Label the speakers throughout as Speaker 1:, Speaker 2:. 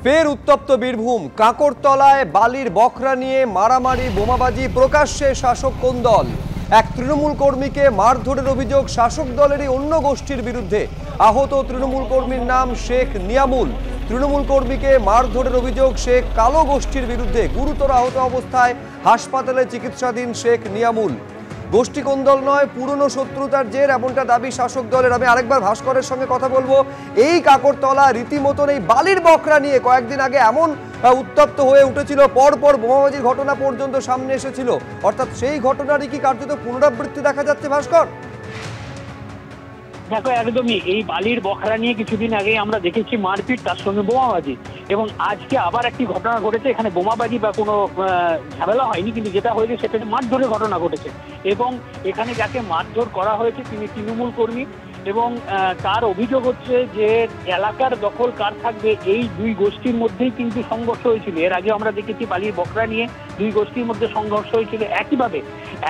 Speaker 1: ফের উত্তপ্ত বীরভূম। কাকরতলায় বালির বখরা নিয়ে মারামারি, বোমাবাজি, প্রকাশ্যে শাসক কোন দল। এক তৃণমূল কর্মীকে মারধরের অভিযোগ শাসক দলেরই অন্য গোষ্ঠীর বিরুদ্ধে। আহত তৃণমূল কর্মীর নাম শেখ নিয়ামুল। তৃণমূল কর্মীকে মারধরের অভিযোগ শেখ কালো গোষ্ঠীর বিরুদ্ধে। গুরুতর আহত অবস্থায় হাসপাতালে চিকিৎসাধীন শেখ নিয়ামুল। গোষ্ঠী কোন দল নয়, পুরনো শত্রুতার জের, এমনটা দাবি শাসক দলের। আমি আরেকবার ভাস্করের সঙ্গে কথা বলবো। এই কাকরতলা রীতিমতন এই বালির বখরা নিয়ে কয়েকদিন আগে এমন উত্তপ্ত হয়ে উঠেছিল, পরপর বোমাবাজির ঘটনা পর্যন্ত সামনে এসেছিল। অর্থাৎ সেই ঘটনারই কি কার্যত পুনরাবৃত্তি দেখা যাচ্ছে ভাস্কর?
Speaker 2: দেখো, একদমই এই বালির বখরা নিয়ে কিছুদিন আগে আমরা দেখেছি মারপিট, তার সঙ্গে বোমাবাজি, এবং আজকে আবার একটি ঘটনা ঘটেছে। এখানে বোমাবাজি বা কোনো ঝামেলা হয়নি, কিন্তু যেটা হয়েছে সেটা মারধরের ঘটনা ঘটেছে। এবং এখানে যাকে মারধর করা হয়েছে তিনি তৃণমূল কর্মী, এবং তার অভিযোগ হচ্ছে যে এলাকার দখল কার থাকবে, এই দুই গোষ্ঠীর মধ্যেই কিন্তু সংঘর্ষ হয়েছিল। এর আগে আমরা দেখেছি বালির বখরা নিয়ে দুই গোষ্ঠীর মধ্যে সংঘর্ষ হয়েছিল। একইভাবে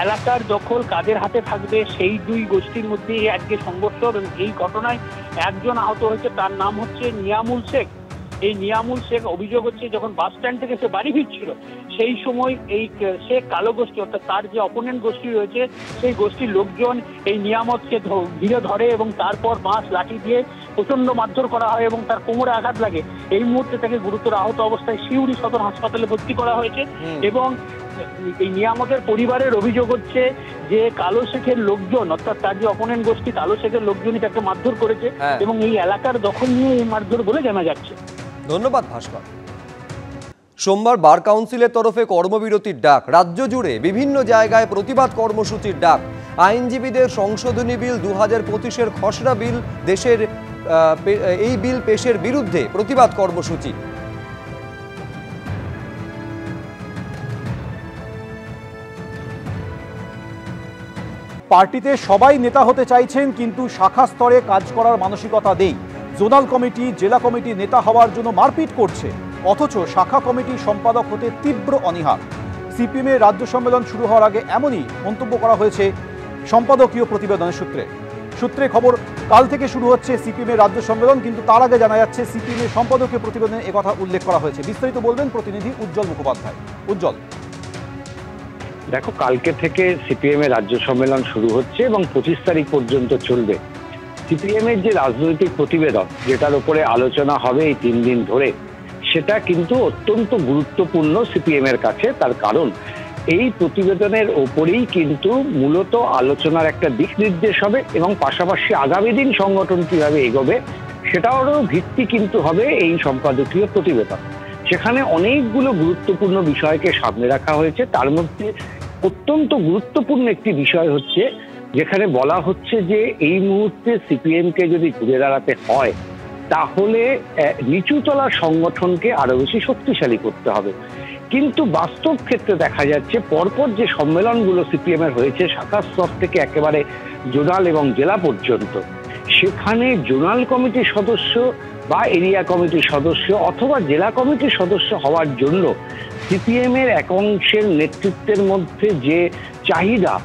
Speaker 2: এলাকার দখল কাদের হাতে থাকবে, সেই দুই গোষ্ঠীর মধ্যেই আজকে সংঘর্ষ। এবং এই ঘটনায় একজন আহত হয়েছে, তার নাম হচ্ছে নিয়ামুল শেখ। এই নিয়ামুল শেখ অভিযোগ হচ্ছে যখন বাস স্ট্যান্ড থেকে সে বাড়ি ফিরছিল, সেই সময় এই শেখ কালো গোষ্ঠী, অর্থাৎ তার যে অপোনেন্ট গোষ্ঠী রয়েছে, সেই গোষ্ঠীর লোকজন এই নিয়ামতকে ঘিরে ধরে এবং তারপর বাঁশ লাঠি দিয়ে প্রচন্ড মারধর করা হয় এবং তার কোমরে আঘাত লাগে। এই মুহূর্তে তাকে গুরুতর আহত অবস্থায় সিউড়ি সদর হাসপাতালে ভর্তি করা হয়েছে। এবং এই নিয়ামতের পরিবারের অভিযোগ হচ্ছে যে কালো শেখের লোকজন, অর্থাৎ তার যে অপোনেন্ট গোষ্ঠী কালো শেখের লোকজনই তাকে মারধর করেছে, এবং এই এলাকার দখল নিয়ে এই মারধর বলে জানা যাচ্ছে।
Speaker 1: ধন্যবাদ ভাস্কর। সোমবার বার কাউন্সিলের তরফে কর্মবিরতির ডাক। রাজ্য জুড়ে বিভিন্ন জায়গায় প্রতিবাদ কর্মসূচির ডাক। আইনজীবীদের সংশোধনী বিল 2025-এর খসড়া বিল দেশের এই বিল পেশের বিরুদ্ধে প্রতিবাদ কর্মসূচি।
Speaker 3: পার্টিতে সবাই নেতা হতে চাইছেন, কিন্তু শাখা স্তরে কাজ করার মানসিকতা নেই। জোনাল কমিটি, জেলা কমিটি নেতা হওয়ার জন্য মারপিট করছে, অথচ শাখা কমিটির সম্পাদক হতে তীব্র অনীহা। সিপিএমের রাজ্য সম্মেলন শুরু হওয়ার আগে এমনই মন্তব্য করা হয়েছে সম্পাদকীয় প্রতিবেদনের সূত্রে খবর। কাল থেকে শুরু হচ্ছে সিপিএমের রাজ্য সম্মেলন, কিন্তু তার আগে জানা যাচ্ছে সিপিএমের সম্পাদকীয় প্রতিবেদনে একথা উল্লেখ করা হয়েছে। বিস্তারিত বলবেন প্রতিনিধি উজ্জ্বল মুখোপাধ্যায়। উজ্জ্বল,
Speaker 4: দেখো, কালকে থেকে সিপিএম এর রাজ্য সম্মেলন শুরু হচ্ছে এবং 25 তারিখ পর্যন্ত চলবে। সিপিএম এর যে রাজনৈতিক প্রতিবেদন, যেটার উপরে আলোচনা হবে এই 3 দিন ধরে, সেটা কিন্তু অত্যন্ত গুরুত্বপূর্ণ সিপিএম এর কাছে। তার কারণ এই প্রতিবেদনের ওপরেই কিন্তু মূলত আলোচনার একটা দিক নির্দেশ হবে, এবং পাশাপাশি আগামী দিন সংগঠন কিভাবে এগোবে সেটারও ভিত্তি কিন্তু হবে এই সম্পাদকীয় প্রতিবেদন। সেখানে অনেকগুলো গুরুত্বপূর্ণ বিষয়কে সামনে রাখা হয়েছে। তার মধ্যে অত্যন্ত গুরুত্বপূর্ণ একটি বিষয় হচ্ছে, যেখানে বলা হচ্ছে যে এই মুহূর্তে সিপিএমকে যদি ঘুরে দাঁড়াতে হয়, তাহলে নিচুতলার সংগঠনকে আরো বেশি শক্তিশালী করতে হবে। কিন্তু বাস্তব ক্ষেত্রে দেখা যাচ্ছে পরপর যে সম্মেলনগুলো সিপিএম এর হয়েছে শাখা স্তর থেকে একেবারে জোনাল এবং জেলা পর্যন্ত, সেখানে জোনাল কমিটির সদস্য বা এরিয়া কমিটির সদস্য অথবা জেলা কমিটির সদস্য হওয়ার জন্য সিপিএম এর এক অংশের নেতৃত্বের মধ্যে যে চাহিদা,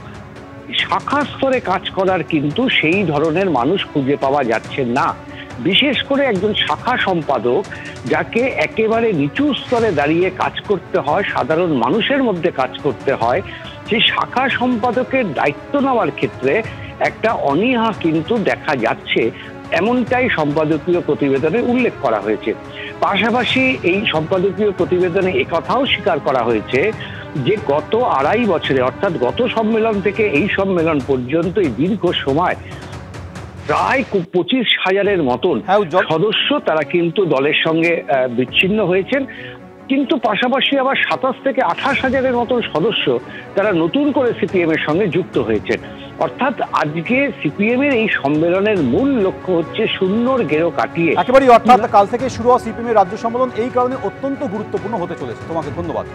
Speaker 4: শাখা স্তরে কাজ করার কিন্তু সেই ধরনের মানুষ খুঁজে পাওয়া যাচ্ছে না। বিশেষ করে একজন শাখা সম্পাদক, যাকে একেবারে নিচু স্তরে দাঁড়িয়ে কাজ করতে হয়, সাধারণ মানুষের মধ্যে কাজ করতে হয়, সেই শাখা সম্পাদকের দায়িত্ব নেওয়ার ক্ষেত্রে একটা অনীহা কিন্তু দেখা যাচ্ছে, এমনটাই সম্পাদকীয় প্রতিবেদনে উল্লেখ করা হয়েছে। পাশাপাশি এই সম্পাদকীয় প্রতিবেদনে একথাও স্বীকার করা হয়েছে যে গত 2.5 বছরে, অর্থাৎ গত সম্মেলন থেকে এই সম্মেলন পর্যন্ত এই দীর্ঘ সময় প্রায় 25,000-এর মতন সদস্য তারা কিন্তু দলের সঙ্গে বিচ্ছিন্ন হয়েছেন। কিন্তু পাশাপাশি আবার 27 থেকে 28,000-এর মতন সদস্য তারা নতুন করে সিপিএম এর সঙ্গে যুক্ত হয়েছেন। অর্থাৎ আজকে সিপিএম এর এই সম্মেলনের মূল লক্ষ্য হচ্ছে শূন্যর গেরো কাটিয়ে
Speaker 3: একেবারে, অর্থাৎ কাল থেকে শুরু হওয়া সিপিএম এর রাজ্য সম্মেলন এই কারণে অত্যন্ত গুরুত্বপূর্ণ হতে চলেছে। তোমাকে ধন্যবাদ।